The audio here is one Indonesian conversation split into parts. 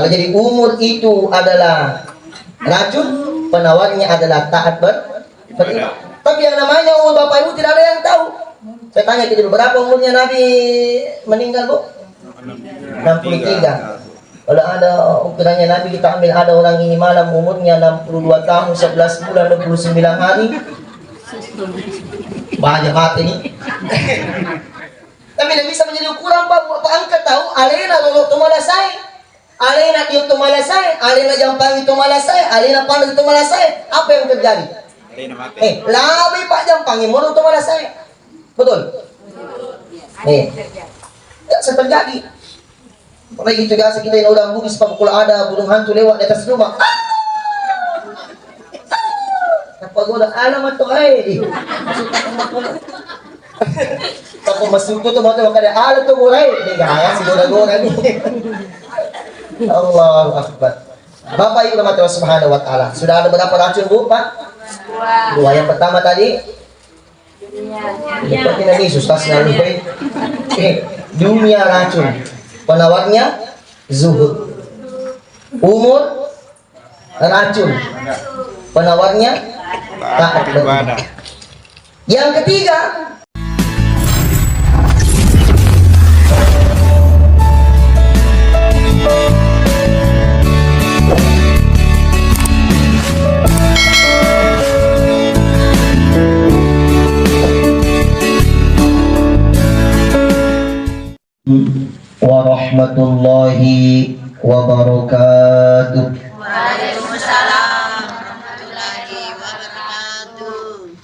Kalau jadi umur itu adalah racun, penawarnya adalah taat beriman. Tapi yang namanya umur Bapak Ibu tidak ada yang tahu. Saya tanya kita dulu, berapa umurnya Nabi meninggal, Bu? 63. Kalau ada ukurannya Nabi kita ambil, ada orang ini malam umurnya 62 tahun 11 bulan 29 hari. Banyak mati nih. Tapi tidak bisa menjadi ukuran, Pak. Bapak angkat tahu, alena lolo tu malasai. Alena tiup tu malasai, alena jampang itu malasai, alena pandang itu malasai. Apa yang terjadi? Lebih Pak Jampangi mulu tu malasai. Betul? Tidak terjadi. Pernah gitu biasa kita yang orang Bugis, Pak, kalau ada burung hantu lewat di atas rumah. Apa gua ada alamat tuh, Tapi masuk tuh mau tuh kada alat tuh mulai. Ini gaya si gora-gora nih. Allahu Akbar. Bapak Ibu rahmati Allah Subhanahu wa taala. Sudah ada berapa racun, Bu, Pak? Dua. Yang pertama tadi seperti Nabi susah selalu dunia racun. Penawarnya zuhud. Umur racun. Penawarnya taat beribadah. Yang ketiga, warahmatullahi wabarakatuh. Waalaikumsalam warahmatullahi wabarakatuh.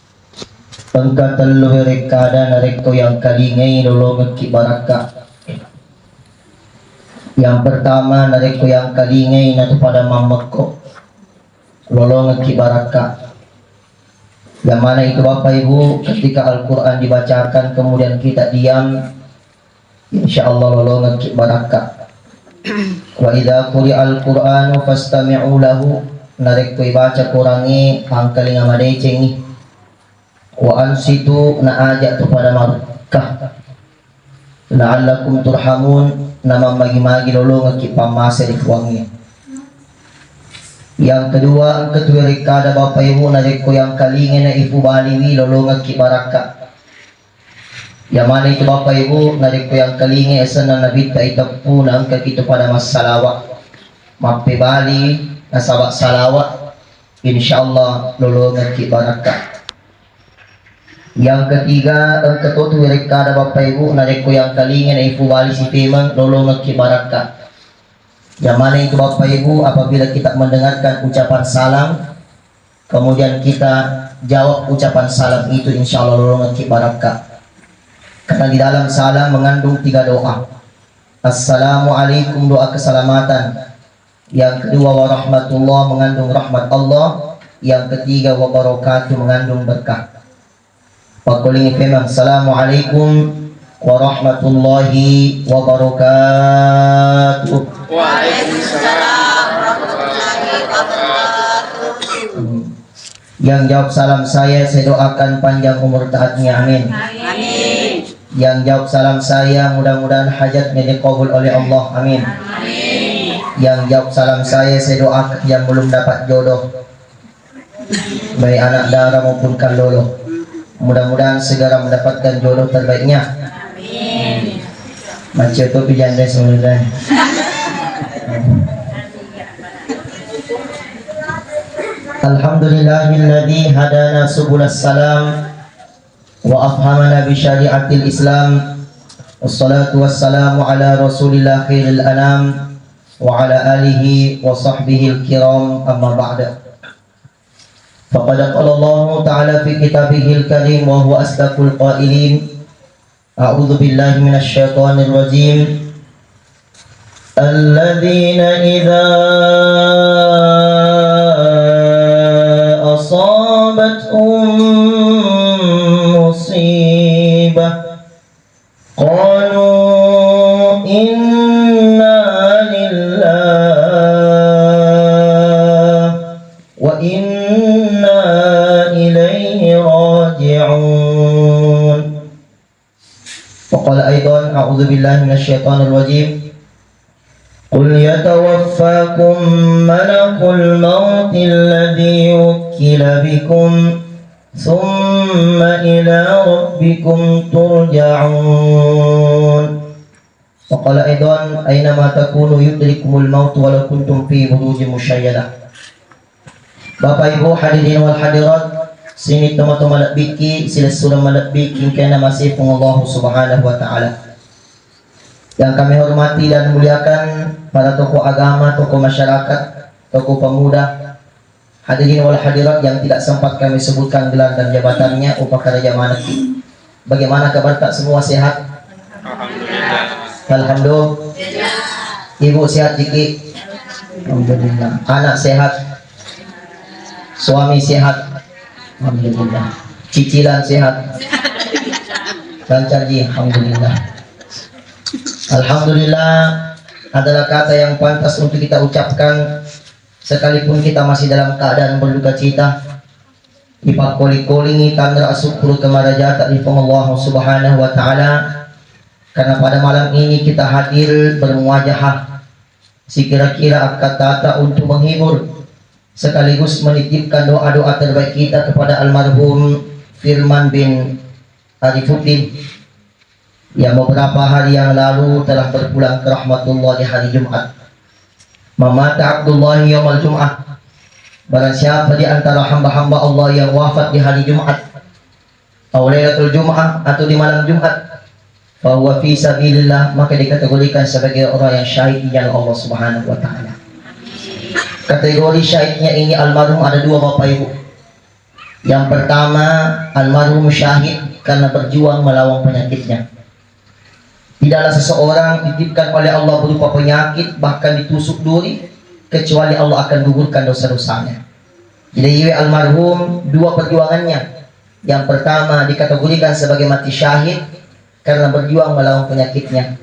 Pengkatan luhur kada nareko yang kalingay lolong kibaraka. Yang pertama nareko yang kalingay na pada mamako lolong kibaraka. Yang mana itu Bapak Ibu, ketika Al-Quran dibacakan kemudian kita diam, insyaallah lolong kibaraka. Wa idza quri'al Qur'anu fastami'u lahu, narek ko ibaca kurangi ang kalinga madeceng ni. Wa ansitu na ajak tu pada markah. La'allakum turhamun, nama magi-magi lolong ki pamase di kuangi. Yang kedua, ang ketuwi kada Bapak Ibu narek ko yang kalinga na ifu baliwi lolong ki baraka. Yang mana itu Bapak Ibu nariko yang kalingi esan na nabita itapu na angka kita pada mas salawat mapibali na sabak salawat, insyaallah lolongan ki baraka. Yang ketiga, ang ketutu rekada Bapak Ibu nariko yang kalingi na ifubali si temang lolongan ki baraka. Yang mana itu Bapak Ibu apabila kita mendengarkan ucapan salam kemudian kita jawab ucapan salam itu, insyaallah lolongan ki baraka. Karena di dalam salam mengandung 3 doa. Assalamualaikum, doa keselamatan. Yang kedua warahmatullah, mengandung rahmat Allah. Yang ketiga wabarakatuh, mengandung berkah. Pakulingi memang Assalamualaikum warahmatullahi wabarakatuh. Waalaikumsalam warahmatullahi wabarakatuh. Yang jawab salam saya doakan panjang umur taatnya, amin. Amin. Yang jawab salam saya mudah-mudahan hajatnya dikabul oleh Allah, amin. Amin. Yang jawab salam saya doakan yang belum dapat jodoh, baik anak darah maupun kalolo, mudah-mudahan segera mendapatkan jodoh terbaiknya, Amin. Macam itu pijanda semuanya. Alhamdulillahilladzi hadana subulas salam wa afhamana bi syariatil Islam. Wassalatu wassalamu ala Rasulillah khairil anam wa ala alihi wa sahbihi al-kiram, amma ba'da. Faqad qala Allah ta'ala fi kitabihil karim wa huwa asdaqul qailin. A'udzu billahi minasy syaithanir rajim. Alladzina idza asabatuhum musibah qalu inna lillahi wa inna ilaihi raji'un. Faqala aidan a'udzu billahi minasy syaithanir rajim. Qul yatawaffa يتوفاكم ملك الموت الذي وكل بكم ثم إلى ربكم ترجعون. وقال أيضا أينما تكونوا يدرككم الموت ولو كنتم في بروج مشيدة. Bapak Ibu hadirin wal hadirat, sini teman-teman malabiki, sila sudah malabiki kena masih Allah Subhanahu wa taala. Yang kami hormati dan muliakan para tokoh agama, tokoh masyarakat, tokoh pemuda, hadirin wal hadirat yang tidak sempat kami sebutkan gelar dan jabatannya, upacara jamaah nanti. Bagaimana kabar tak semua sehat? Alhamdulillah. Ibu sehat Jiki? Alhamdulillah. Anak sehat? Suami sehat? Alhamdulillah. Cicilan sehat? Lancar Ji? Alhamdulillah. Alhamdulillah adalah kata yang pantas untuk kita ucapkan sekalipun kita masih dalam keadaan berduka cita. Ipakoli-kolingi tanda syukur kemarajatan di Allah Subhanahu wa taala, karena pada malam ini kita hadir bermuajahah si kira-kira akan tata untuk menghibur sekaligus menitipkan doa-doa terbaik kita kepada almarhum Firman bin Arifuddin yang beberapa hari yang lalu telah berpulang ke rahmatullah di hari Jumat. Mamata Abdullah yaumal Jum'ah. Barang siapa di antara hamba-hamba Allah yang wafat di hari Jumat atau Lailatul Jum'ah atau di malam Jumat, bahwa fi sabilillah, maka dikategorikan sebagai orang yang syahid di jalan Allah Subhanahu wa taala. Kategori syahidnya ini almarhum ada dua Bapak Ibu. Yang pertama, almarhum syahid karena berjuang melawan penyakitnya. Tidaklah seseorang dititipkan oleh Allah berupa penyakit bahkan ditusuk duri kecuali Allah akan gugurkan dosa-dosanya. Jadi almarhum dua perjuangannya. Yang pertama dikategorikan sebagai mati syahid karena berjuang melawan penyakitnya.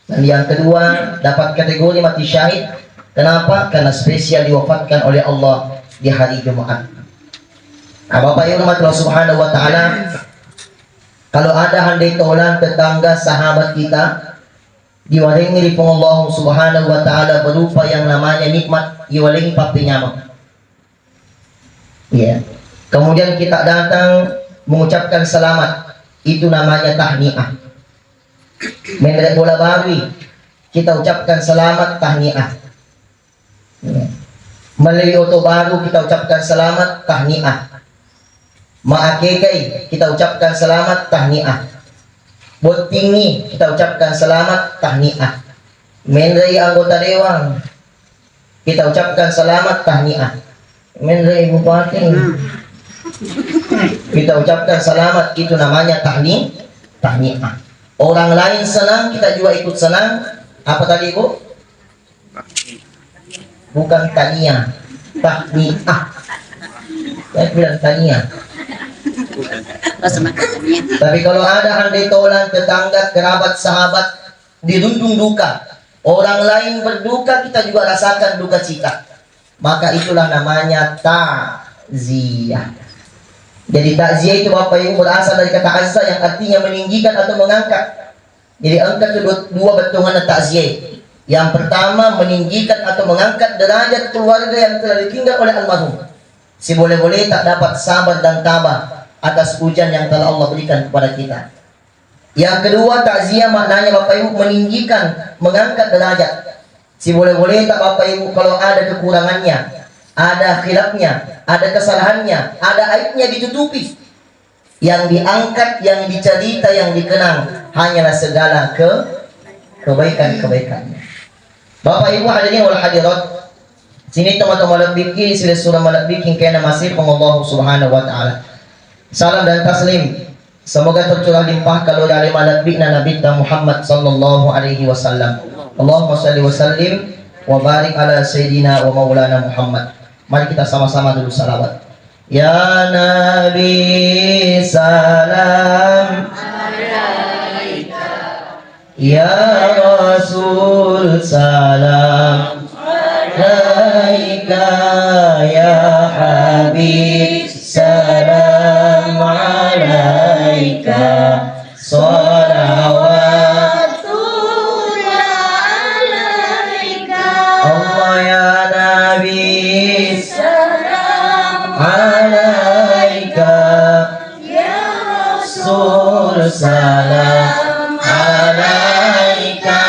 Dan yang kedua dapat kategori mati syahid. Kenapa? Karena spesial diwafatkan oleh Allah di hari Jumat. Nah, Bapak Ibu Allah Subhanahu wa taala, kalau ada handai taulan tetangga sahabat kita diwaringi di Allah Subhanahu wa taala berupa yang namanya nikmat, iwalingi papinya. Ya. Kemudian kita datang mengucapkan selamat, itu namanya tahniah. Mengenai bola bawi, kita ucapkan selamat tahniah. Ya. Melalui oto baru kita ucapkan selamat tahniah. Ma'akekai kita ucapkan selamat tahniah. Buat tinggi kita ucapkan selamat tahniah. Menrai anggota dewan kita ucapkan selamat tahniah. Menrai bupati kita ucapkan selamat, itu namanya tahniah. Orang lain senang, kita juga ikut senang. Apa tadi Bu? Bukan tahniah, tahniah. Saya bilang tahniah. Tapi kalau ada handai tolan, tetangga, kerabat, sahabat dirundung duka, orang lain berduka, kita juga rasakan duka cita, maka itulah namanya takziah. Jadi takziah itu Bapak Ibu berasal dari kata azza yang artinya meninggikan atau mengangkat. Jadi angkat kedua bentukan takziah. Yang pertama meninggikan atau mengangkat derajat keluarga yang telah ditinggal oleh almarhum. Si boleh-boleh tak dapat sabar dan tabah atas ujian yang telah Allah berikan kepada kita. Yang kedua, takziah maknanya Bapak Ibu meninggikan, mengangkat derajat. Si boleh-boleh tak Bapak Ibu kalau ada kekurangannya, ada khilafnya, ada kesalahannya, ada aibnya ditutupi. Yang diangkat, yang dicerita, yang dikenang hanyalah segala kebaikan-kebaikannya. Bapak Ibu hadirin wal hadirat, sini teman-teman malabiki, sila surah malabiki kena masih Allah Subhanahu wa taala. Salam dan taslim semoga tercurah limpah kalau dari malabikna Nabi Muhammad sallallahu alaihi wasallam. Allahumma shalli wa sallim wa barik ala sayyidina wa maulana Muhammad. Mari kita sama-sama dulu salawat. Ya Nabi salam alaika, ya Rasul salam alaika, ya Habib salam alaika, salawatullah alaika. Allah wassalam alaika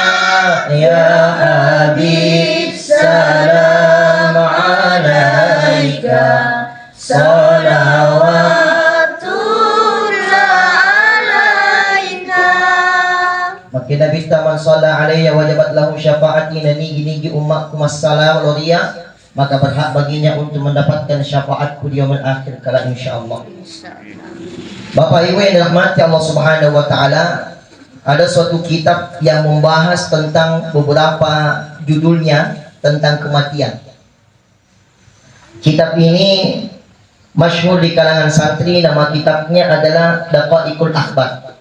ya Habib, salam alaika, Maka Nabi man shalla alaiya wajabat lahu syafaati, nigi umatku massalam loria, maka berhak baginya untuk mendapatkan syafaatku di yaumul akhir kala insyaallah. Bapak Ibu yang dirahmati Allah Subhanahu wa taala, ada suatu kitab yang membahas tentang beberapa judulnya tentang kematian. Kitab ini masyhur di kalangan santri, nama kitabnya adalah Daqaiqul Akhbar.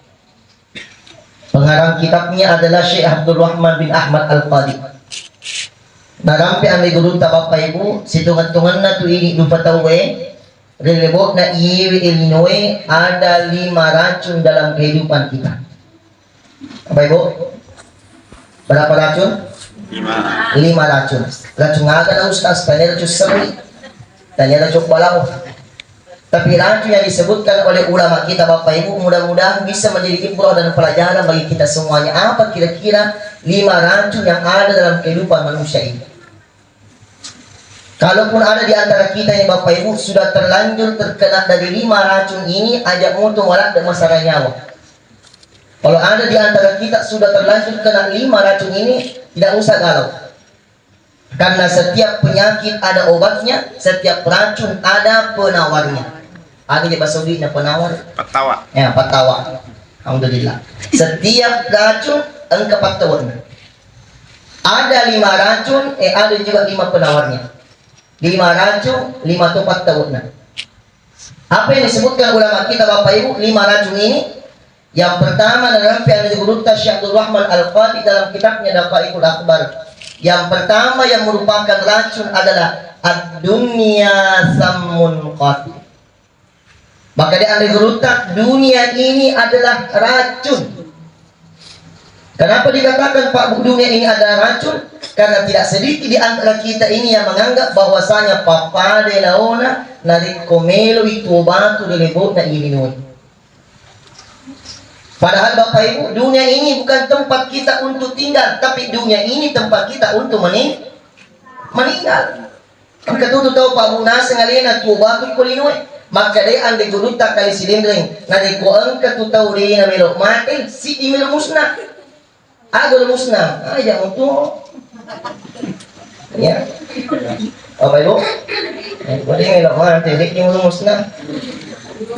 Pengarang kitabnya adalah Syekh Abdul Rahman bin Ahmad Al-Qadi. Narampi ang ligurunta Bapak Ibu, situngan-tungan na tu ini lupa tahu relebot na iwi Illinois ada 5 racun dalam kehidupan kita. Bapak Ibu, berapa racun? 5 racun. Racun ngaga na ustaz, tanya racun seru, tanya racun balau. Tapi racun yang disebutkan oleh ulama kita Bapak Ibu, mudah-mudahan bisa menjadi ibrah dan pelajaran bagi kita semuanya. Apa kira-kira 5 racun yang ada dalam kehidupan manusia ini? Kalaupun ada di antara kita yang Bapak Ibu sudah terlanjur terkena dari 5 racun ini, ajak mutu walak dan masalah nyawa. Kalau ada di antara kita sudah terlanjur kena 5 racun ini, tidak usah galau. Karena setiap penyakit ada obatnya, setiap racun ada penawarnya. Ada di bahasa Saudi na penawar. Patawa. Ya, patawa. Alhamdulillah. Setiap racun engkau patawarnya. Ada 5 racun, ada juga 5 penawarnya. 5 racun, 5 tempat tawarnya. Apa yang disebutkan ulama kita Bapak Ibu 5 racun ini? Yang pertama dalam yang disebut Syekh Abdul Rahman Al-Qadi dalam kitabnya Daqaiqul Akhbar. Yang pertama yang merupakan racun adalah ad-dunya sammun qatil. Maka dia digerutak, dunia ini adalah racun. Kenapa dikatakan Pak dunia ini adalah racun? Karena tidak sedikit di antara kita ini yang menganggap bahwasanya papa de laona narik komelo itu batu dilebut na iminoi. Padahal Bapak Ibu, dunia ini bukan tempat kita untuk tinggal, tapi dunia ini tempat kita untuk meninggal. Maka tu tahu Pak Munas ngalina tu batu kolinoi. Maka dia ande guruta kali silindring nadi ko angka tu tahu dia na melok mati si di melok musnah. Agol musnah. Aja untuk ya. Apa Ibu? Boleh melok mati dik di melok musnah.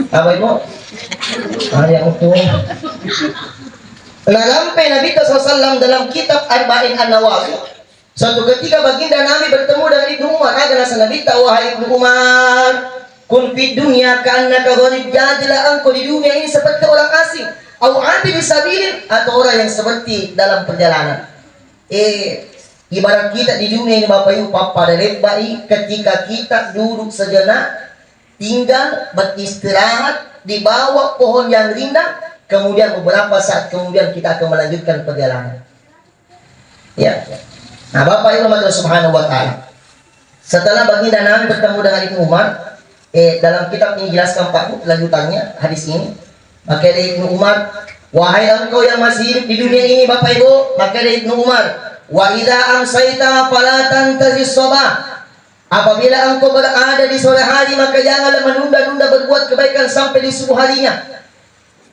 Apa Ibu? Aja untuk Nalampai Nabi SAW dalam kitab Arba'in An-Nawawi. Suatu ketika baginda Nabi bertemu dengan Ibnu Umar. Ada nasa Nabi tahu wahai Ibnu Umar, kun fid dunya ka'annaka gharib, jadilah engkau di dunia ini seperti orang asing, au abid sabilin, atau orang yang seperti dalam perjalanan. Ibarat kita di dunia ini Bapak Ibu, papa dan lebai, ketika kita duduk sejenak, tinggal beristirahat di bawah pohon yang rindang, kemudian beberapa saat kemudian kita akan melanjutkan perjalanan. Ya. Nah, Bapak Ibu Subhanahu wa taala. Setelah baginda Nabi bertemu dengan Ibnu Umar, dalam kitab ini jelaskan Pak lanjutannya hadis ini. Maka dari Ibnu Umar, wahai engkau yang masih hidup di dunia ini Bapak Ibu, maka dari Ibnu Umar, wa idza amsayta fala tantazis sabah. Apabila engkau berada di sore hari, maka janganlah menunda-nunda berbuat kebaikan sampai di subuh harinya.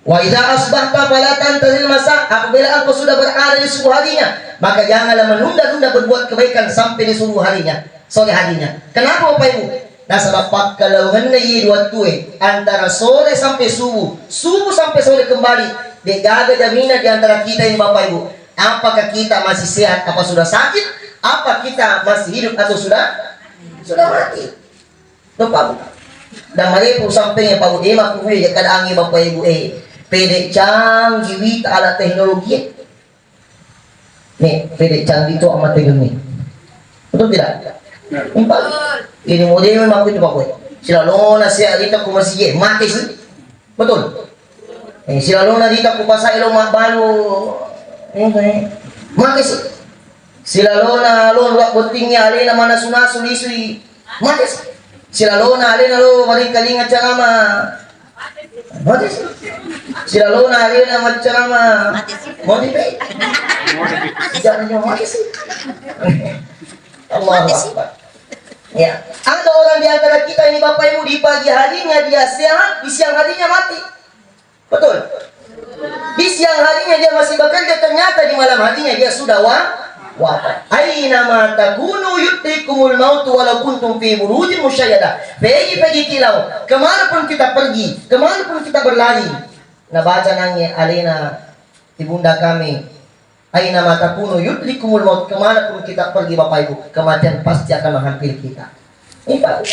Wa idza asbahta fala tantazil masa. Apabila engkau sudah berada di subuh harinya, maka janganlah menunda-nunda berbuat kebaikan sampai di subuh harinya, sore harinya. Kenapa Bapak Ibu? Nah, sebab kalau hendak waktu antara sore sampai subuh, subuh sampai sore kembali, dijaga jaminan di antara kita ini Bapak Ibu. Apakah kita masih sehat? Apa sudah sakit? Apa kita masih hidup atau sudah mati? Bapak. Dan mereka sampainya Pak Ibu, aku ya kadang Bapak Ibu pede canggih wita ala teknologi. Nih, pede canggih itu amat teknologi. Betul tidak? Empat. Ini model memang itu Pak Boy. Sila lona siya dito ko masige mati sih. Betul. Sila lona dito ko pasay lo balu. Mati sih. Sila lona wak butingnya alina mana sunasu lisui. Mati sih. Sila lona alina lo maring kalinga carama. Mati sih. Sila lo na rin ang magcarama. Motivate. Jangan nyo mati sih. Allah Akbar. Ya, ada orang di antara kita ini Bapak Ibu di pagi harinya dia sehat, di siang harinya mati. Betul? Di siang harinya dia masih bekerja, ternyata di malam harinya dia sudah wafat. Aina ma takunu yutikumul maut walau kuntum fi burujin musyayyada. Pergi kilau, kemana pun kita pergi, kemana pun kita berlari. Nah baca nangnya alina ibunda kami. Aina ma takunu yutikumul maut, kemana pun kita pergi Bapak Ibu, kematian pasti akan menghampiri kita. Ini Pak.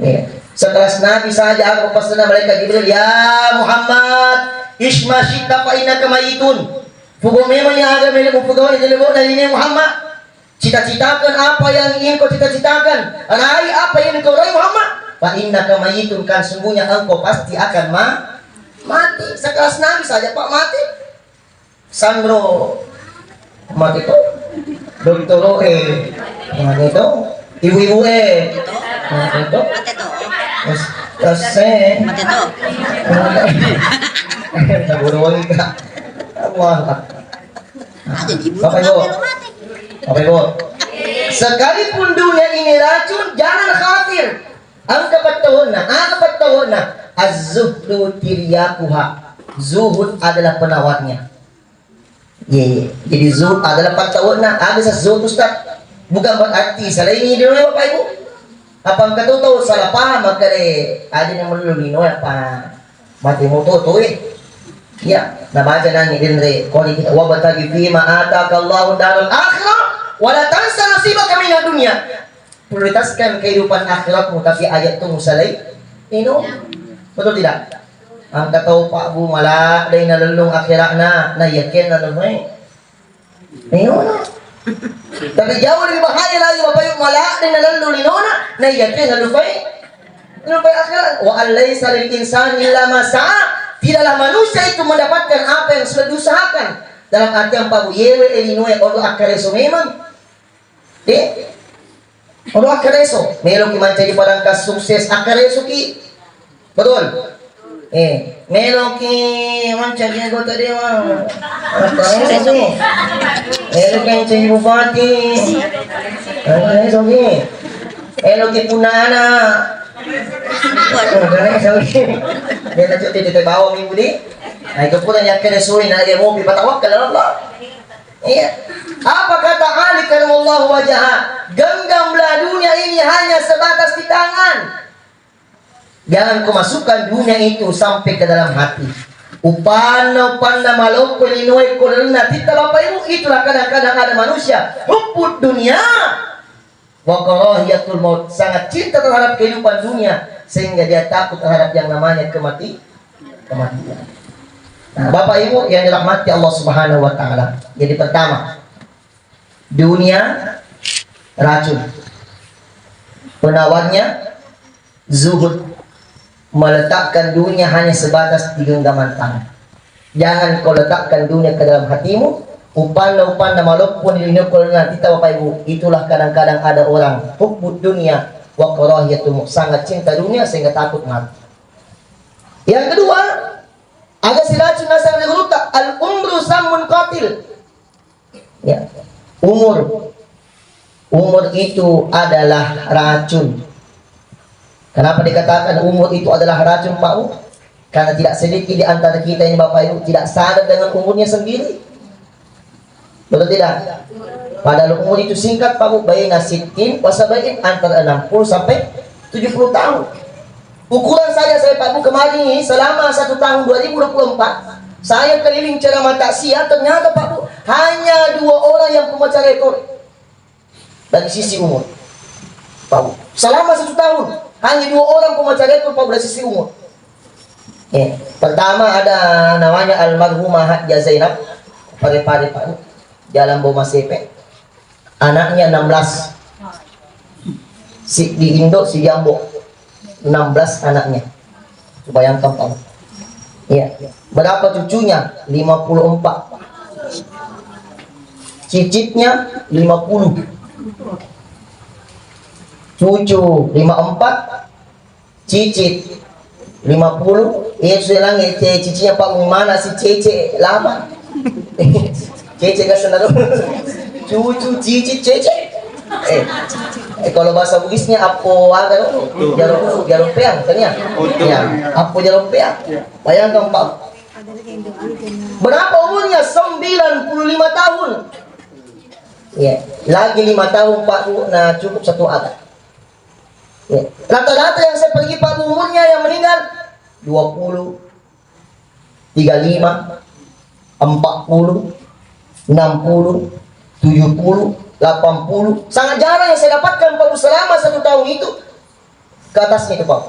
Ya. Sekelas Nabi saja aku pesan malaikat Jibril, ya Muhammad, isma syita fa innaka mayitun. Fugo memang yang agak milik fugo ini lebih dari ini Muhammad. Cita-citakan apa yang ingin kau cita-citakan. Raih apa yang kau raih Muhammad. Fa innaka mayitun, kan sungguhnya engkau pasti akan mati. Sekelas Nabi saja Pak mati. Sandro mati tuh. Dokter mati tuh. Ibu-ibu mati tuh. Terus Mati tuh. Naburu ka. Allah. Jadi ibu Bapak Ibu. Bapak Ibu. Sekalipun dunia ini racun, jangan khawatir. Ang kapatahon na az-zuhdu tiryakuha. Zuhud adalah penawarnya. Jadi zuhud adalah patahon na. Ada sa zuhud Ustaz. Bukan berarti selain ini dunia Bapak Ibu. Apa ang katuto salah paham magkare ada yang melulino apa mati mo to ya nabaca na ni dinre ko ni kita wa batagi fi ma ataka Allahu darul akhirah wa la tansa nasibaka min dunya. Prioritaskan kehidupan akhiratmu, tapi ayat itu musalay betul tidak? Ang kataw pa bu mala day nalulong akhirat na yakin na lumay tapi jauh lebih bahaya lagi Bapak Ibu, malah dengan lalu linona na yakin halufai akhirat. Wa alaysa lil insani illa ma sa'a. Tidaklah manusia itu mendapatkan apa yang sudah diusahakan. Dalam artian Pak Bu yewe elinoe odo akareso memang. Odo akareso melok ki mencari padangkas sukses akareso ki. Betul? Melok ki mencari anggota dewan. Akareso ki. Elok yang jadi bupati, elok yang punana, dia nak cuti di bawah minggu ni, itu pun yang kena suruh nak dia mau bertawakal Allah. Iya. Apa kata Ali karamallahu wajhaha? Genggamlah dunia ini hanya sebatas di tangan. Jangan kau masukkan dunia itu sampai ke dalam hati. Upana maloko linoy korona tita Bapak Ibu, itulah kadang-kadang ada manusia rumput dunia wa karahiyatul maut, sangat cinta terhadap kehidupan dunia sehingga dia takut terhadap yang namanya kematian. Nah, Bapak Ibu yang dirahmati Allah Subhanahu wa taala. Jadi pertama, dunia racun. Penawarnya zuhud. Meletakkan dunia hanya sebatas di genggaman tangan. Jangan kau letakkan dunia ke dalam hatimu. Upanda walaupun dilinukul nanti Bapak Ibu. Itulah kadang-kadang ada orang hubbud dunia wa karahiyatul maut, sangat cinta dunia sehingga takut mati. Yang kedua, ada silacun nasar al-ghuluta al-umru samun qatil. Ya. Umur itu adalah racun. Kenapa dikatakan umur itu adalah racun Pak U? Karena tidak sedikit di antara kita ini Bapak Ibu tidak sadar dengan umurnya sendiri. Betul tidak? Padahal umur itu singkat Pak U, bayna sittin wasabain, antara 60 sampai 70 tahun. Ukuran saya Pak U kemarin ini selama 1 tahun 2024, saya keliling ceramah takziah, ternyata Pak U hanya 2 orang yang pemecah rekor dari sisi umur. Pak U, selama 1 tahun hanya 2 orang pemecah rekor Pak dari sisi umur. Pertama ada namanya almarhumah Hadja Zainab Pare-pare Pak Jalan Boma Sepe. Anaknya 16. Di Indo si Jambo 16 anaknya. Bayangkan Pak. Berapa cucunya? 54. Cicitnya 50. Cucu 54, cicit 50. Sudah lang cicinya Pak Mumana si Cece lama. Cece ka sa naro. Cucu cici Cece. Kalau bahasa Bugisnya apo agak jarum peang kan ya? Ya, apo jarum peang. Bayangkan Pak. Berapa umurnya? 95 tahun. Ya, lagi 5 tahun Pak Bu, nah cukup 1 abad. Ya. Rata-rata yang saya pergi Pak Bu umurnya yang meninggal 20, 35, 40, 60, 70, 80. Sangat jarang yang saya dapatkan Pak Bu selama 1 tahun itu. Ke atasnya itu Pak.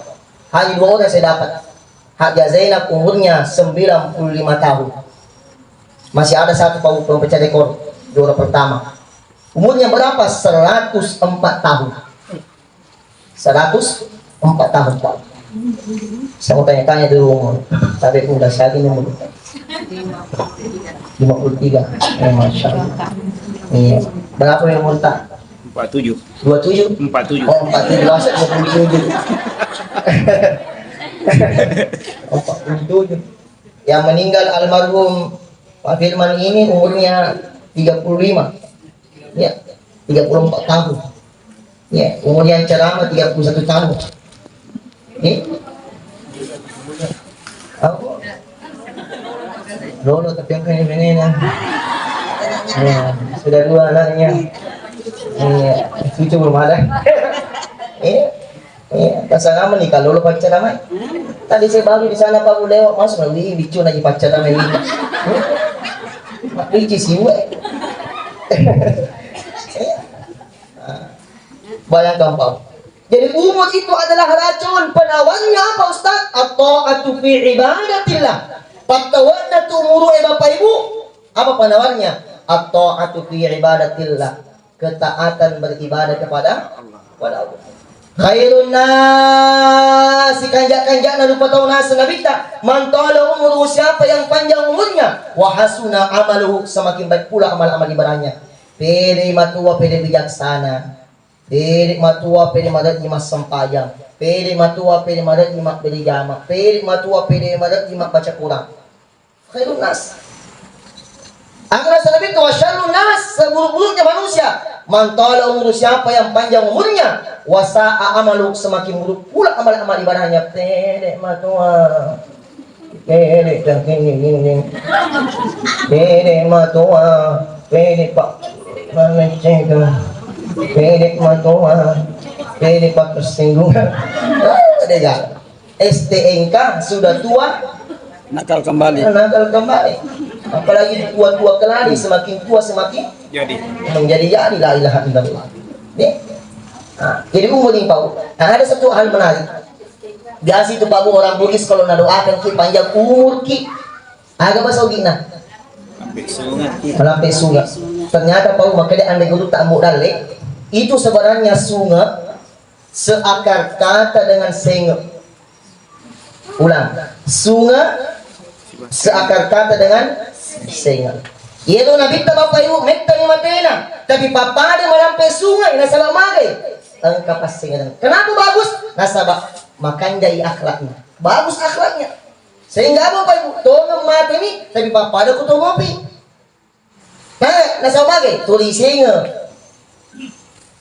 Hanya 2 orang yang saya dapat. Haja Zainab umurnya 95 tahun. Masih ada 1 Pak Bu pemecah rekor juara pertama. Umurnya berapa? 104 tahun. 104 tahun Pak. Saya mau tanya-tanya dulu umur. Tapi udah saya ini umur 53. Masya Allah. Iya. Berapa yang umur tak? 47. 27? 47. Oh 47. Masa 27. 47. Yang meninggal almarhum Pak Firman ini umurnya 35. Ya, 34 tahun. Ya, umurnya yang ceramah 31 tahun. Aku Lolo tapi yang kayak ini ya, sudah 2 anaknya. Cucu belum ada. Pasangan menikah Lolo pacar ramai. Tadi saya baru di sana Pak Bu lewat masuk lagi bicu lagi pacar ramai ini. Bici siwe. Bayangkan Pak. Jadi umur itu adalah racun. Penawarnya apa Ustaz? At-ta'atu fi ibadatillah. Patawana tumuru Bapak Ibu. Apa penawarnya? At-ta'atu fi ibadatillah. Ketaatan beribadah kepada Allah. Khairun nasi kanjak-kanjak na lupa tahu nasa nabita. Mantala umur siapa yang panjang umurnya. Wahasuna amaluhu. Semakin baik pula amal-amal ibadahnya. Pede matua, pede bijaksana. Pede matua, pede madat lima sempayang. Pede matua, pede madat lima beli jama. Pede matua, pede madat lima baca Quran. Khairun nas. Akan rasa Nabi itu wasyarrun nas, seburuk-buruknya manusia. Mantala umur siapa yang panjang umurnya. Wasa'a amalu, semakin buruk pula amal-amal ibadahnya. Pede matua. Pede cangking. Pede matua. Pede pak. Manecega. Pede matua, pede pak tersinggungan. Ada STNK sudah tua, Nakal kembali. Apalagi tua-tua kelari, semakin tua semakin menjadi la ilaha illallah. Jadi umur ini Pak. Ada satu hal menarik. Biasa itu Pak orang Bugis kalau nadoakan ki panjang umur ki, agak bahasa gina. Melampai sungai. Ternyata Pak makanya anda guru tak mau dalek. Itu sebenarnya sungai seakar kata dengan senge. Ulang, sungai seakar kata dengan senge. Yaitu Nabi Bapak Ibu mekta ni matena, tapi papa ada melampai sungai nasabah magai. Engkau pasti dengan. Kenapa bagus? Nasabah makan dari akhlaknya. Bagus akhlaknya. Sehingga Bapak Ibu tolong mati ni, tapi papa ada kutu ngopi. Nah, nasabah magai tulis senge.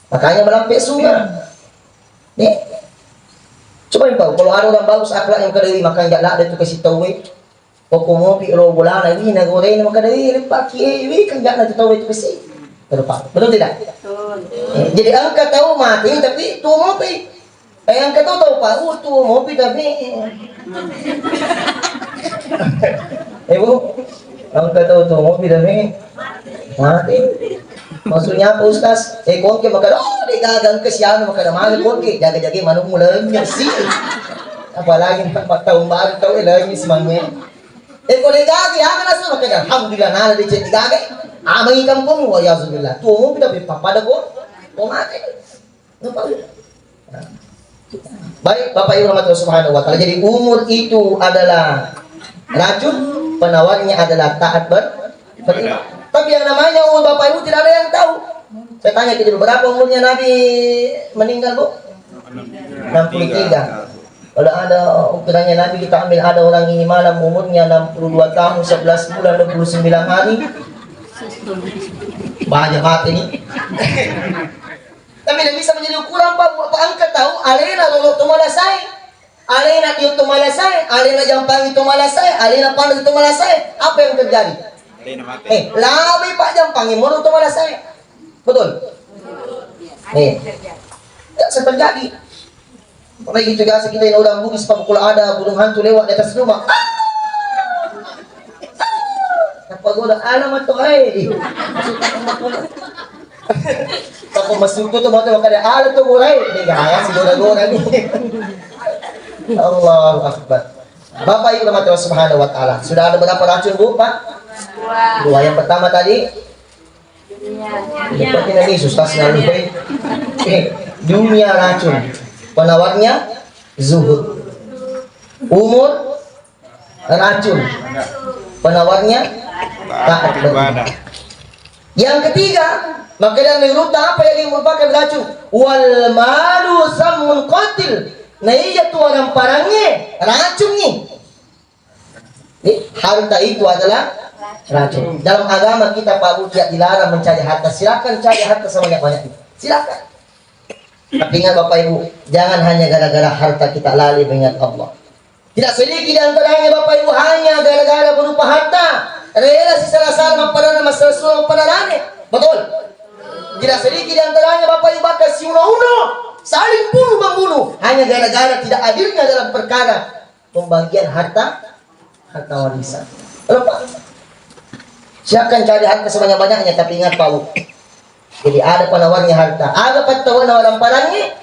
Makanya melampai sungai. Nih, coba Pak, kalau ada orang bagus akhlak yang kadari makan jalak dia tu kasih tahu pokok ngopi lo bulan ini na goreng maka dari lepak kiai kan jalak tu tahu itu kasih. Betul tidak? Betul. Jadi angkat tahu mati tapi tu ngopi. Angkat tahu Pak, tu ngopi tapi Bu, angkat tahu tu ngopi tapi mati. Maksudnya apa Ustaz? Konke maka gagang ke siang maka mana konke jaga-jaga manuk mulai sih. Apalagi 4 tahun baru tahu lagi semuanya. Kau gaga ya kan asal maka alhamdulillah nala di cek gaga. Amai kampung wa yazubillah. Tu mau kita pada ko mati. Baik Bapak Ibu rahmatullah subhanahu wa taala. Jadi umur itu adalah racun, penawarnya adalah taat beribadah. Tapi yang namanya umur Bapak Ibu tidak ada yang tahu. Saya tanya dulu berapa umurnya Nabi meninggal Bu? 63. Kalau ada ukurannya Nabi kita ambil ada orang ini malam umurnya 62 tahun 11 bulan 29 hari. Banyak mati nih. Tapi tidak bisa menjadi ukuran Pak. Pak angkat tahu alena lolo tu malasai. Alena dia tu malasai, alena jampang itu malasai, alena pandang itu malasai. Apa yang terjadi? Lebih Pak jampang ini mulu tu malasai. Betul? Tidak terjadi. Pernah gitu biasa kita yang orang Bugis Pak kalau ada burung hantu lewat di atas rumah. Apa gua ada alamat tu Tako masuk tu mau tu kada alat tu mulai. Ni gaya si gora-gora ni. Allahu Akbar. Bapak Ibu rahmat Allah Subhanahu wa taala. Sudah ada berapa racun Bu, Pak? Dua. Yang pertama tadi seperti Nabi sustas lalu dunia racun. Penawarnya zuhud. Umur racun. Penawarnya taat beribadah. Yang ketiga, maka dan menurut apa yang merupakan racun? Wal malu samun qatil. Nah iya tu orang parangnya racun nih. Harta itu adalah racun. Dalam agama kita Pak Bu tidak dilarang mencari harta. Silakan cari harta sebanyak-banyaknya. Silakan. Tapi ingat Bapak Ibu, jangan hanya gara-gara harta kita lalai mengingat Allah. Tidak sedikit di antaranya Bapak Ibu hanya gara-gara berupa harta. Relasi salah-salah mempadana masalah sulam mempadana. Betul? Tidak sedikit di antaranya Bapak Ibu bakal si uno-uno saling bunuh-membunuh hanya gara-gara tidak adilnya dalam perkara pembagian harta warisan. Lupa. Silakan cari harta sebanyak-banyaknya tapi ingat Pak Bu. Jadi ada penawarnya harta. Ada penawaran parangnya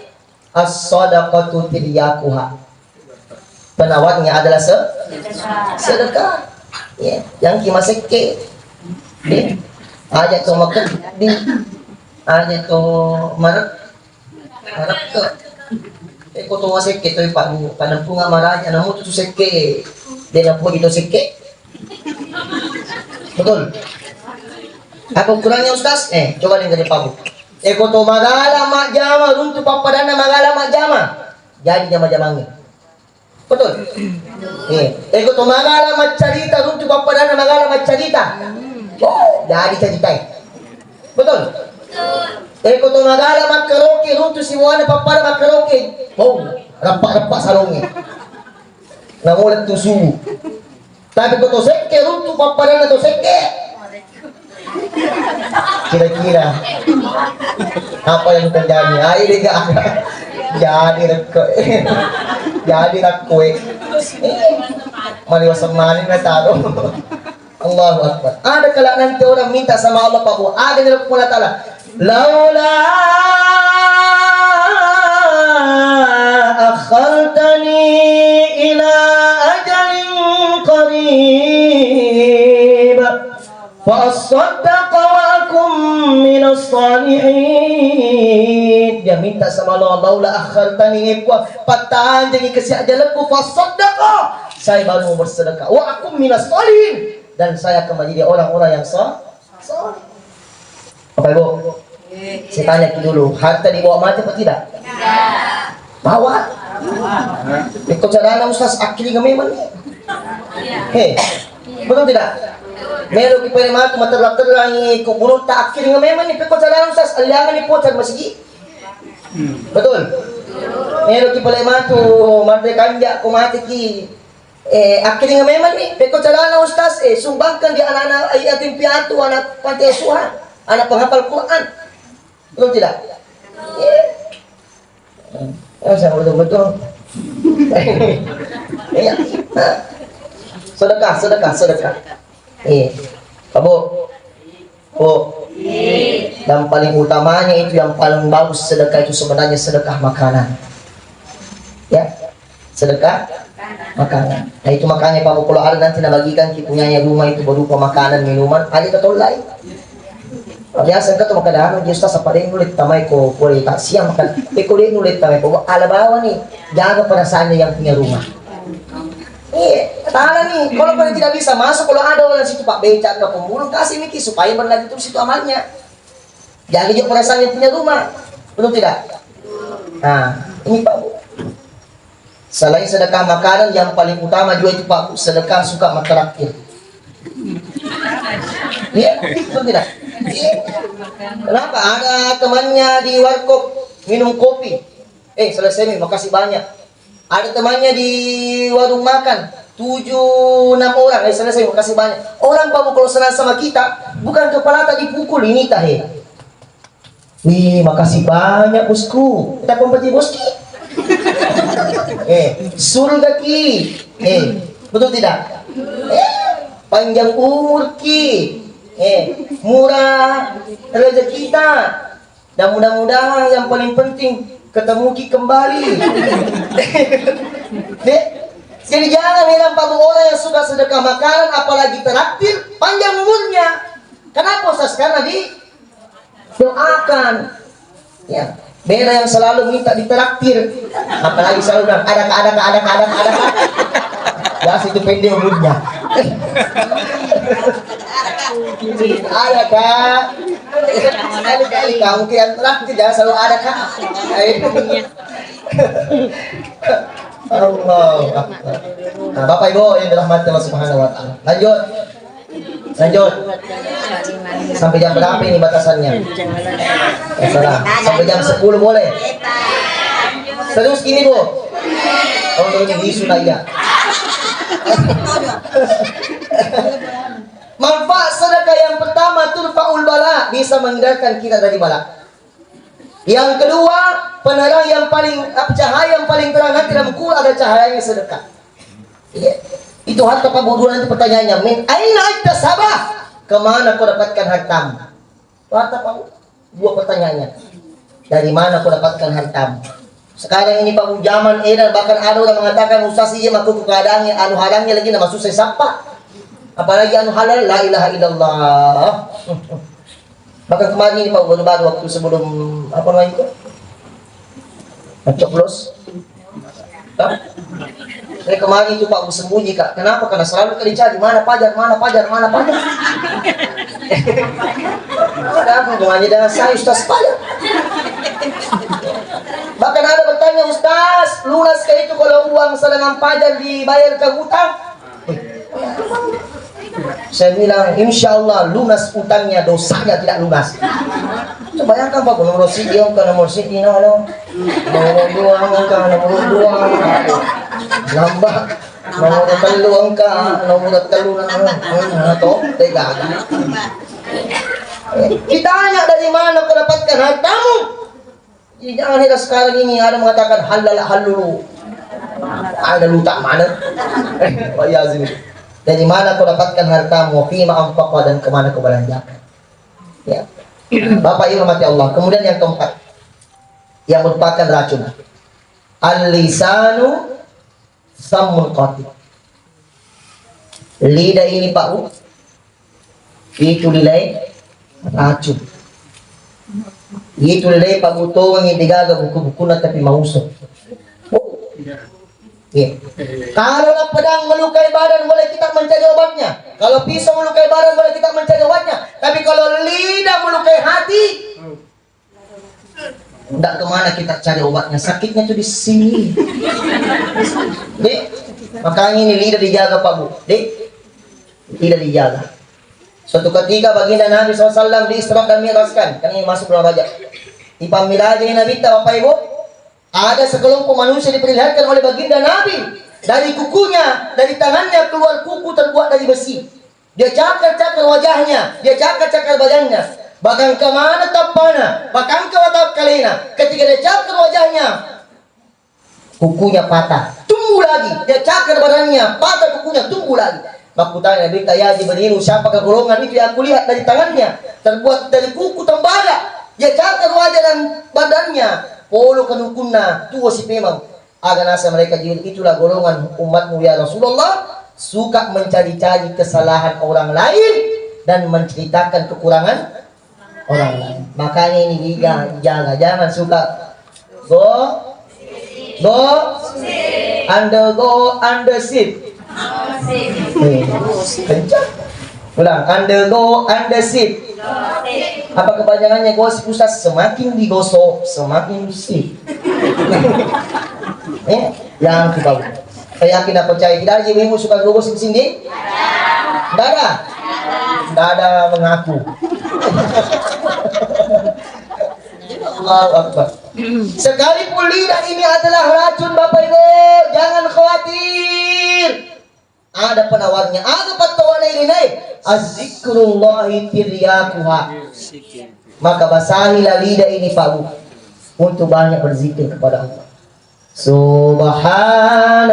as-sadaqatu tiryakuha. Penawarnya adalah sedekah. Ya, yang kimaseke. Aja tu makan di aja tu marak tu. Ko tu maseke tu Pak Bu. Padang punga maranya namu tu seke. Dia nak gitu seke. Betul. Apa kurangnya Ustaz? Coba dengar dari Pak Bu. Ko tu magala mak jama runtu papadana magala mak jama. Jadi jama-jamangnya. Betul? Ko tu magala mak cerita runtu papadana magala mak cerita. Oh, jadi cerita. Betul? Ko tu magala mak karaoke runtu si wana papada mak karaoke. Oh, rapak-rapak salongnya. Namulat tu suhu. Tapi ko tu seke runtu papadana tu seke. Kira-kira apa yang terjadi? Air dia ada. Jadi rakwe. Maliwas manin na taro. Allahu Akbar. Ada kala nanti orang minta sama Allah Pak Bu. Ada dari Allah Taala. Laula akhartani ila ajalin qarib. Fa'asaddaqa wa akum minas salihin. Dia minta sama Allah, laula akhartani iqwa patanjang kasih ajalku fa'asaddaqa. Saya baru mau bersedekah. Wa akum minas salihin. Dan saya akan menjadi orang-orang yang saleh. Bapak Ibu, saya tanya dulu, harta dibawa mati apa tidak? Bawa. Ikut carana Ustaz akhirnya memang. Betul tidak? Meron ki pwede mga tumaterang kubulong ta akiri nga memang ni peko sa Ustaz aliangan ni po sa masigi. Betul. Meron ki pwede mga tu marte kanja kumati ki akiri nga memang ni peko sa Ustaz sumbangkan di anak-anak ay ating piato anak pantesuhan, anak penghafal Quran. Betul tidak? Saya betul-betul. Sedekah. Kamu, dan paling utamanya itu yang paling bagus sedekah itu sebenarnya sedekah makanan. Ya, sedekah makanan. Nah itu makanya Pak Bu, kalau ada nanti nak bagikan kita punya rumah itu berupa makanan, minuman, ada ketolai. Biasa kan tu makan dah, dia Ustaz apa dia nulit tamai ko boleh tak siang makan. Ko dia nulit tamai ko ala bawa ni, jaga perasaannya yang punya rumah. Tahan nih, kalau kalian tidak bisa masuk, kalau ada orang situ Pak becak ke pemulung, kasih Miki supaya berlanjut terus itu amalnya. Jangan juga perasaan yang punya rumah, betul tidak? Nah, ini Pak Bu. Selain sedekah makanan, yang paling utama juga itu Pak, sedekah suka matraktir. Iya, betul tidak? Iya. Kenapa? Ada temannya di warkop minum kopi. Selesai minum, makasih banyak. Ada temannya di warung makan 7-6 orang. Selesai, makasih banyak. Orang Pak kalau senang sama kita, bukan kepala tadi pukul ini tahe. Wih, makasih banyak bosku. Kita kompeti bosku. Surga ki. Betul tidak? Panjang umur ki. Murah rezeki kita. Dan mudah-mudahan yang paling penting ketemu ki kembali. Jadi jangan heran Pak orang yang suka sedekah makanan apalagi traktir panjang umurnya. Kenapa Ustaz? Karena doakan. Ya. Beda yang selalu minta ditraktir, apalagi selalu bilang ada. Ya, itu pendek umurnya. Ada Kak. Sekali-kali kamu yang traktir jangan selalu ada Kak. Allah. Nah, Bapak Ibu yang dirahmati Allah Subhanahu wa taala. Lanjut. Sampai jam berapa ini batasannya? Salah. Sampai jam 10 boleh. Terus gini Bu. Oh ini sudah ya. Manfaat sedekah yang pertama turfaul bala, bisa menghindarkan kita dari bala. Yang kedua, penerang yang paling cahaya yang paling terang nanti dalam kubur ada cahayanya sedekah. Itu harta Pak Bodoh nanti pertanyaannya. Min aina iktasabah? Kemana kau dapatkan hartamu? Harta Pak Bodoh. Dua pertanyaannya. Dari mana kau dapatkan hartamu? Sekarang ini Pak Bodoh zaman edan bahkan ada orang mengatakan Ustaz iya aku keadaannya anu halangnya lagi nama susah siapa? Apalagi anu halal la ilaha illallah. Bahkan kemarin ini Pak Bodoh baru waktu sebelum apa namanya itu? Coblos. Saya kemarin itu Pak bersembunyi Kak. Kenapa? Karena selalu kali cari mana pajar. Ada apa hubungannya dengan saya Ustaz pajar? Bahkan ada bertanya Ustaz, lunas kayak itu kalau uang sedangkan pajar dibayar ke hutang? Saya bilang insya Allah lunas utangnya, dosanya tidak lunas. Coba bayangkan Pak, nomor sidi ke nomor sidi nomor 2 nambah nomor 3 ka nomor 3 atau tega. Kita tanya dari mana kau dapatkan hartamu? Jangan heran sekarang ini ada mengatakan halal ada lutak mana? Pak Yazim. Dari mana kau dapatkan hartamu? Fima anfaqa, dan kemana kau belanjakan? Ya. Bapak Ibu rahmati Allah. Kemudian yang keempat, yang merupakan racun. Al-lisanu samun qatil. Lidah ini Pak Bu, itu nilai racun. Itu nilai Pak Bu tuh yang digaga buku-buku tapi mausah. Kalau pedang melukai badan boleh kita mencari obatnya. Kalau pisau melukai badan boleh kita mencari obatnya. Tapi kalau lidah melukai hati, tidak kemana kita cari obatnya. Sakitnya tuh di sini. Dek, makanya ini lidah dijaga Pak Bu. Dek, lidah dijaga. Suatu ketika baginda Nabi SAW di Isra dan Mi'rajkan. Kan ini masuk dalam raja. Di pamirajnya Nabi Bapak Ibu, ada sekelompok manusia diperlihatkan oleh baginda Nabi. Dari kukunya, dari tangannya keluar kuku terbuat dari besi. Dia cakar-cakar wajahnya, dia cakar-cakar badannya. Bahkan kemana tapana, bahkan ke watap kalena. Ketika dia cakar wajahnya, kukunya patah, tumbuh lagi. Dia cakar badannya, patah kukunya, tumbuh lagi. Maka tanya Nabi ya Jibril, siapa golongan itu yang aku lihat dari tangannya terbuat dari kuku tembaga. Dia cakar wajah dan badannya. Polo kanukuna tuwa si memang aga nasa mereka jil, itulah golongan umatmu ya Rasulullah, suka mencari-cari kesalahan orang lain dan menceritakan kekurangan orang lain. Makanya ini dijaga, jangan suka go under sit. Kencang. Ulang, undergo under sit. Apa kepanjangannya gosip Ustaz? Semakin digosok, semakin bersih. Yang kita saya yakin dan percaya tidak ada ibu suka lubus di sini? Tidak ada. Tidak ada mengaku. Allahu Akbar. Sekalipun lidah ini adalah racun Bapak Ibu, jangan khawatir. Ada penawarnya. Ada patawana ini. Azikrullahi tiryakuha. Maka basahilah lidah ini Pak Bu, untuk banyak berzikir kepada Allah. Subhanallah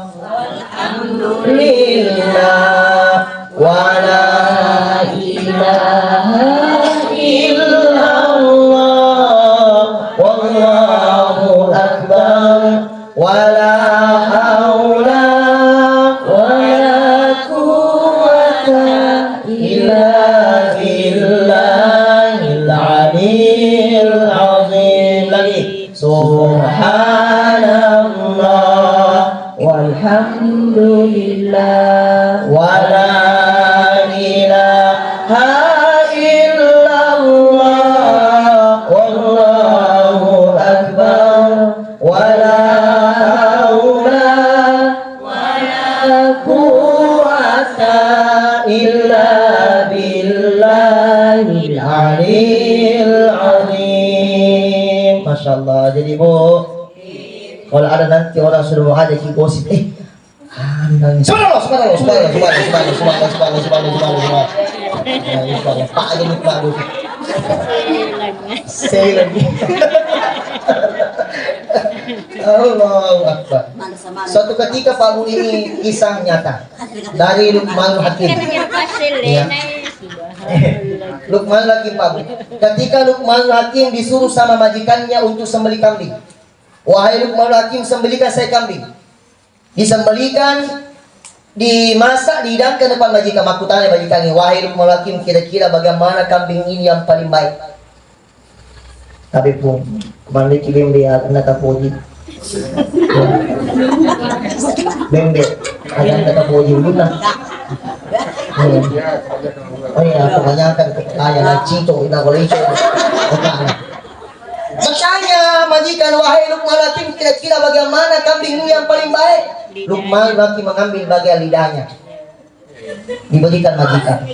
walhamdulillah wa la ilaha illallah wallahu akbar wa la haula wa la quwwata illa billahil aliyyil azim. Lagi Subhanallah walhamdulillah wa la ilaha illallah wallahu akbar wa la haula wa la quwwata illa billahil aliyyil azim. Masya Allah. Jadi Bu, kalau ada nanti orang sudah mau ada gosip, nangis. Subhanallah. Pak aja lupa gosip. Saya lagi. Allahu Akbar. Suatu ketika Pak Bu ini kisah nyata dari Luqmanul Hakim. Ya. Luqmanul Hakim Pak Bu. Ketika Luqmanul Hakim disuruh sama majikannya untuk sembelih kambing. Wahai Luqmanul Hakim, sembelihkan saya kambing. Disembelihkan, dimasak, dihidangkan depan majikan. Aku tanya majikannya, wahai Luqmanul Hakim, kira-kira bagaimana kambing ini yang paling baik? Tapi pun, kembali kirim dia anda tak puji. Bembe, ada anda tak puji guna. Oh iya, kebanyakan kaya cito, ina golito. Bertanya majikan, wahai Luqmanul Hakim, kira-kira bagaimana kambing ini yang paling baik? Luqmanul Hakim mengambil bagian lidahnya, diberikan majikan.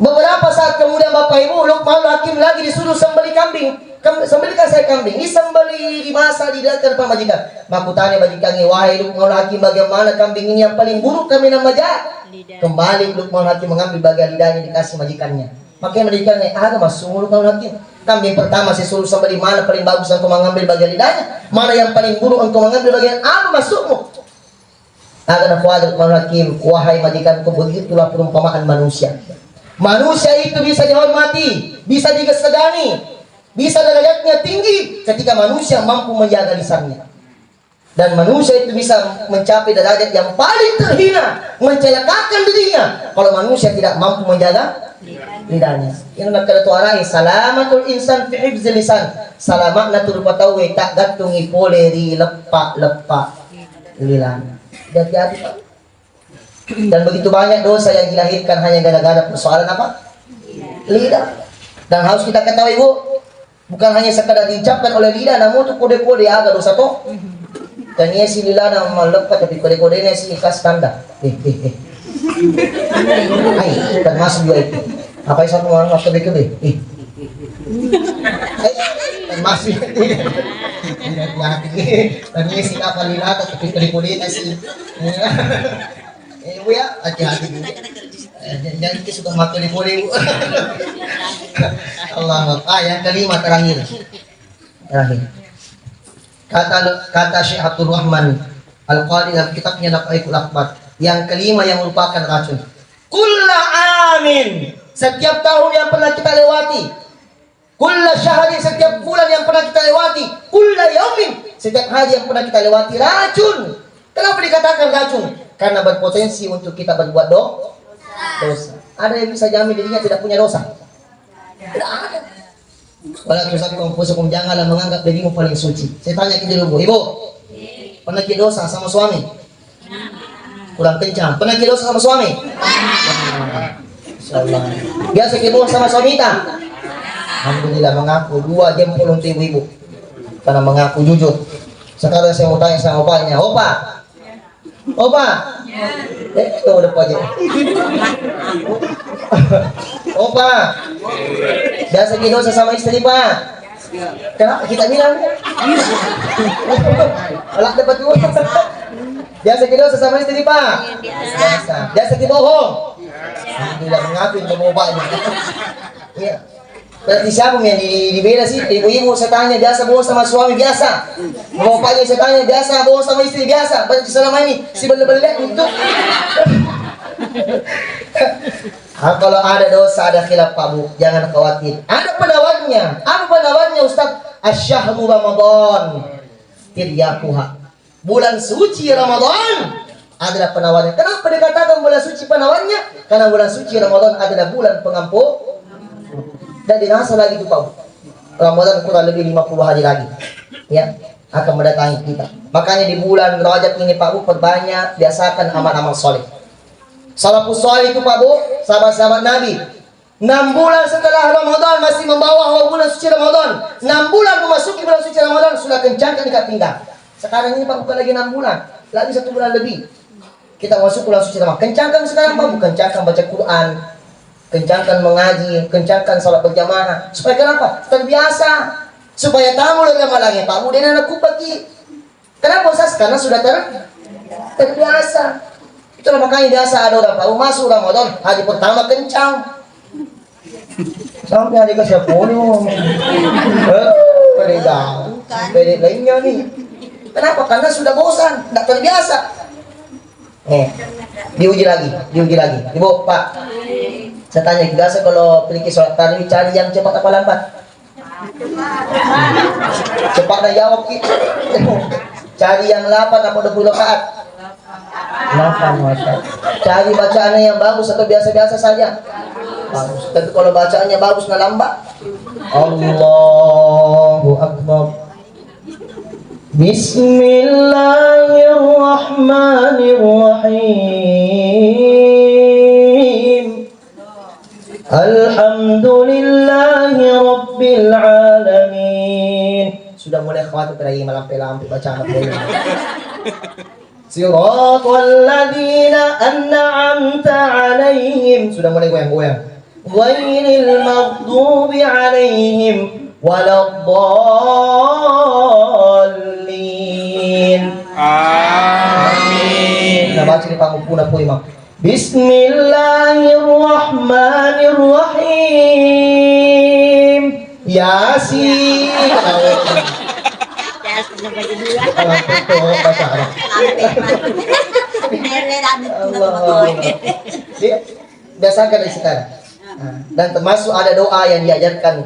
Beberapa saat kemudian Bapak Ibu, Luqmanul Hakim lagi disuruh sembelih kambing. Sembelihkan saya kambing. Disembelih, dimasak, dihidangkan depan majikan. Maka tanya majikannya, wahai Luqmanul Hakim, bagaimana kambing ini yang paling buruk kami nama jahat? Kembali Luqmanul Hakim mengambil bagian lidahnya, dikasih majikannya. Makanya majikannya, ada masuk Luqmanul Hakim. Kambing pertama saya suruh sembelih, mana paling bagus engkau mengambil bagian lidahnya, mana yang paling buruk engkau mengambil bagian apa masukmu. Agar kuadrat Luqmanul Hakim, wahai majikanku, begitulah perumpamaan manusia. Manusia itu bisa dihormati, bisa disegani, bisa derajatnya tinggi ketika manusia mampu menjaga lisannya. Dan manusia itu bisa mencapai derajat yang paling terhina, mencelakakan dirinya kalau manusia tidak mampu menjaga lidahnya. Ini nak kata tuarai, salamatul insan fi hifzil lisan. Salamat natur patawe tak gantungi poleri lepak lilan. Hati-hati Pak. Dan begitu banyak dosa yang dilahirkan hanya gara-gara persoalan apa? Lidah. Dan harus kita ketahui Bu, bukan hanya sekadar diucapkan oleh lidah, namun itu kode-kode agak dosa toh. Dan ia si lidah nama melekat, tapi kode-kodenya si ikhlas tanda. Hai, dan masuk juga itu. Apa yang satu orang masuk ke deh? Dan masuk. Dan ia si apa lidah, tapi kode-kodenya si. Bu ya, hati-hati Bu. Jangan kita suka makan di boleh Bu. Allah. Yang kelima terakhir. Kata Syekh Abdul Rahman Al-Qadi dalam kitabnya Naqaikul Akbar, yang kelima yang merupakan racun. Kulla amin, setiap tahun yang pernah kita lewati. Kulla syahri, setiap bulan yang pernah kita lewati. Kulla yaumin, setiap hari yang pernah kita lewati racun. Kenapa dikatakan racun? Karena berpotensi untuk kita berbuat dosa. Ada yang bisa jamin dirinya tidak punya dosa? Tidak ada. Walau terus janganlah menganggap dirimu paling suci. Saya tanya ke dulu, Ibu, pernah kita dosa sama suami? Kurang kencang. Pernah kita dosa sama suami? Insyaallah. Biasa kita dosa sama suami tak? Alhamdulillah, mengaku 2 jempol untuk ibu-ibu. Karena mengaku jujur. Sekarang saya mau tanya sama opanya. Opa, itu udah aja. Opa, biasa gitu sama istri Pak. Kenapa kita bilang? Alah dapat dua. Biasa gitu sama istri Pak. Biasa kita bohong. Tidak mengaku mau opanya. Iya. Berarti siapa yang dibela sih? Ibu-ibu saya tanya biasa bohong sama suami biasa. Bapaknya saya tanya biasa bohong sama istri biasa. Berarti selama ini si bela-bela itu. Kalau ada dosa, ada khilaf Pak Bu, jangan khawatir. Ada penawarnya. Apa penawarnya Ustaz? Asyahru Ramadan. Tiryakuha. Bulan suci Ramadan adalah penawarnya. Kenapa dikatakan bulan suci penawarnya? Karena bulan suci Ramadan adalah bulan pengampun. Dan dirasa lagi itu Pak, Ramadan kurang lebih 50 hari lagi ya akan mendatangi kita. Makanya di bulan Rajab ini Pak Bu, perbanyak biasakan amal-amal soleh. Salafus soleh itu Pak Bu, sahabat-sahabat Nabi 6 bulan setelah Ramadan masih membawa bulan suci Ramadan. 6 bulan memasuki bulan suci Ramadan sudah kencangkan ikat pinggang. Sekarang ini Pak bukan lagi 6 bulan, lagi 1 bulan lebih kita masuk bulan suci Ramadan. Kencangkan sekarang Pak Bu, kencangkan baca Quran, kencangkan mengaji, kencangkan salat berjamaah. Supaya kenapa? Terbiasa. Supaya tamu lagi malangnya Pak Bu, dia anak kupaki. Kenapa Ustaz? Karena sudah terbiasa. Itulah makanya biasa ada orang Pak Bu masuk Ramadan, hari pertama kencang. Sampai hari ke-10. Pede lainnya nih. Kenapa? Karena sudah bosan, tidak terbiasa. Diuji lagi. Ibu, Pak. Saya tanya, biasa kalau pergi sholat tarawih cari yang cepat apa lambat? Cepat dan jawab kita. Cari yang 8 apa 20 rakaat? 8 Masya. Cari bacaannya yang bagus atau biasa-biasa saja? Bagus. Tapi kalau bacaannya bagus nggak lambat? Allahu Akbar. Bismillahirrahmanirrahim. Alhamdulillahi Rabbil Alamin. Sudah mulai khawatir lagi melampai-lampai bacaan apa ini. Siratal ladzina an'amta 'alaihim. Sudah mulai goyang-goyang. Ghairil maghdubi 'alaihim waladdallin. Amin. Nah, baca di pangupuna po imam. Bismillahirrahmanirrahim. Yasin. Biasakan dari sekarang. Dan termasuk ada doa yang diajarkan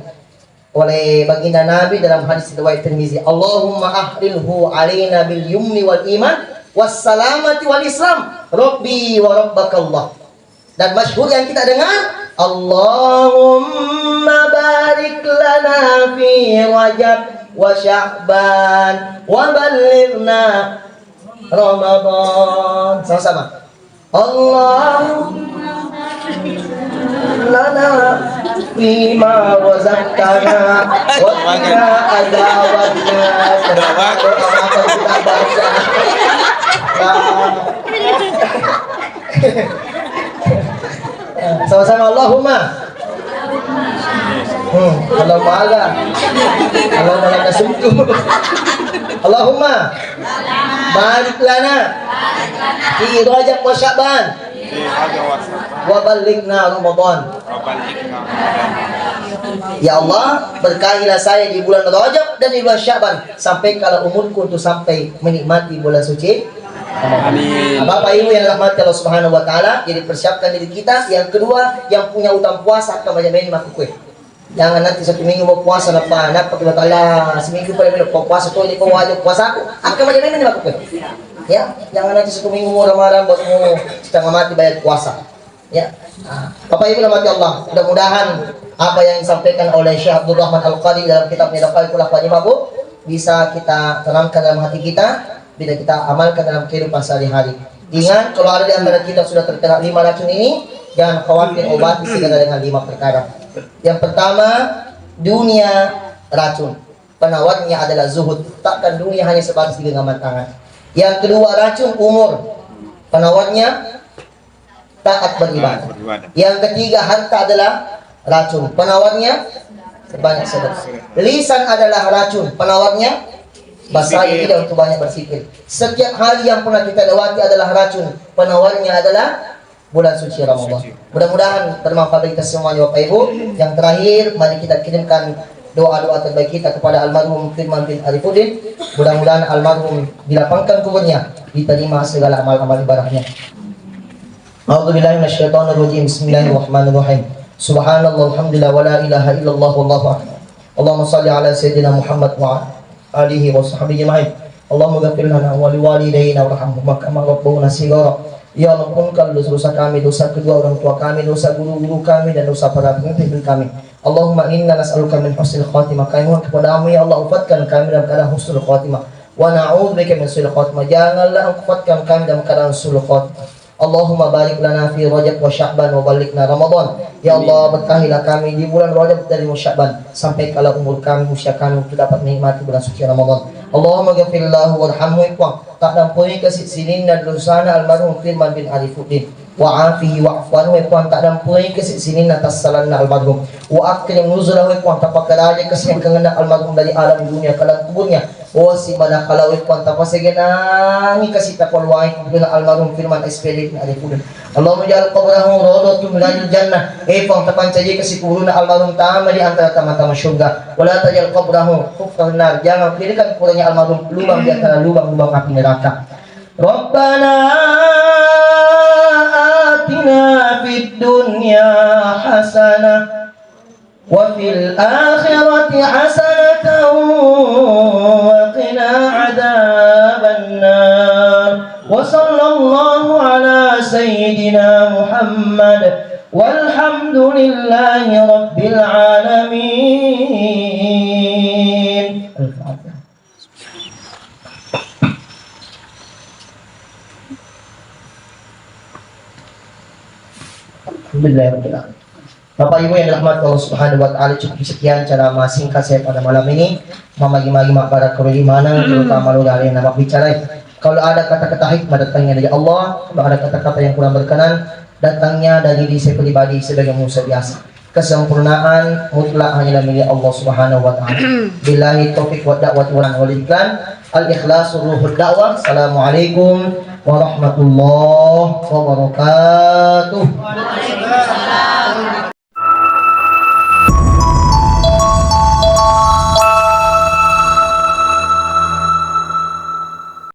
oleh baginda Nabi dalam hadis riwayat Tirmizi. Allahumma ahrilhu alaina bil yumni wal iman wassalamati wal islam. Rabbi wa rabbakallah. Dan masyhur yang kita dengar, Allahumma barik lana fi Rajab wa Sya'ban wa ballighna Ramadan. Sama-sama. Allahumma lana fima razaqtana wa qina adzabannar. Sama-sama Allahumma. Allahumma ala. Allahumma laka sumtu. Allahumma barik lana fi Rajab wa Sya'ban wa ballighna Ramadan. Ya Allah, berkahilah saya di bulan Rajab dan di bulan Sya'ban sampai kalau umurku untuk sampai menikmati bulan suci. Amin. Bapak Ibu yang dirahmati Allah Subhanahu wa taala, jadi persiapkan diri kita. Yang kedua, yang punya utang puasa akan banyak makan kue. Jangan nanti 1 minggu mau puasa apa kita Allah seminggu pada mau puasa tuh ini kau wajib puasa aku akan banyak makan kue. Ya, jangan nanti 1 minggu mau ramadan buat mau setengah mati bayar puasa. Ya. Bapak Ibu dirahmati Allah, mudah-mudahan apa yang disampaikan oleh Syekh Abdul Rahman Al-Qadi dalam kitabnya Daqaiqul Ahwal Babu bisa kita tanamkan dalam hati kita. Bila kita amalkan dalam kehidupan sehari-hari. Ingat, kalau ada di antara kita sudah terkena 5 racun ini, jangan khawatir, obati segala dengan 5 perkara. Yang pertama, dunia racun. penawarnya adalah zuhud, takkan dunia hanya sebatas di genggaman tangan. Yang kedua racun, umur, penawarnya taat beribadah. Yang ketiga harta adalah racun, penawarnya sebanyak sedekah. Lisan adalah racun, penawarnya bahasa tidak untuk banyak bersikir. Setiap hari yang pernah kita lewati adalah racun, penawarnya adalah bulan suci Ramadan. Mudah-mudahan bermanfaat bagi kita semuanya Bapak Ibu. Yang terakhir, mari kita kirimkan doa-doa terbaik kita kepada almarhum Firman bin Arifuddin. Mudah-mudahan almarhum dilapangkan kuburnya, diterima segala amal-amal ibadahnya. A'udzubillahi minasyaitonirrajim. Bismillahirrahmanirrahim. Subhanallah, alhamdulillah, wa la ilaha illallah, wallahu akbar. Allahumma salli ala sayyidina Muhammad wa alihi wa sahbihi ajma'in. Allahumma ghfir lana wa liwalidayna warhamhuma kama rabbawna shighara. Ya Allah, ampunkan dosa kami, dosa kedua orang tua kami, dosa guru-guru kami, dan dosa para pemimpin kami. Allahumma inna nas'aluka min husnil khatimah. Kami mohon kepadamu ya Allah, ufatkan kami dalam keadaan husnul khatimah. Wa na'udzubika min su'il khatimah. Janganlah ufatkan kami dalam keadaan su'il khatimah. Allahumma barik lana fi Rajab wa Sya'ban wa balikna Ramadan. Ya Allah, berkahilah kami di bulan Rajab dan Sya'ban sampai kala umur kami, usia kami untuk dapat menikmati bulan suci Ramadan. Allahumma ghafirlahu warhamhu ikhwan. Tak dampuni kasih sinin dan dosana almarhum Firman bin Arifuddin. Wa afihi wa'fu anhu ikhwan. Tak dampuni kasih sinin atas salana almarhum. Wa akrim nuzulahu ikhwan. Tak pakaraja kasih yang kengena almarhum dari alam dunia kalam kuburnya. Wa sibana kalau ikhwan. Tak pasegenangi kasih takwaluai kepada almarhum Firman SPD bin Arifuddin. Allahumma ja'al qabrahu rawdatun min riyadil jannah. Ikhwan tak pancaji kasih kuburna almarhum tama di antara taman-taman syurga. Wa la taj'al qabrahu hufran nar. Jangan pilihkan kuburnya almarhum lubang di antara lubang-lubang api neraka. Rabbana atina fid dunya hasanah wa fil akhirati hasanatan wa qina adzaban nar. Wa sallallahu ala sayyidina Muhammad walhamdulillahi rabbil alamin. Al-Fatihah. Alhamdulillah. Bapak Ibu yang dirahmati Allah Subhanahu wa taala, cukup sekian cara singkat saya pada malam ini. Mamagi-magi mak para mana terutama lu dari nama bicara. Kalau ada kata-kata hikmah datangnya dari Allah, kalau ada kata-kata yang kurang berkenan datangnya dari diri saya pribadi sebagai manusia biasa. Kesempurnaan mutlak hanyalah milik Allah Subhanahu wa taala. Billahi taufiq wa da'wat wal iklan. Al-ikhlas ruhul da'wah. Assalamualaikum warahmatullahi wabarakatuh.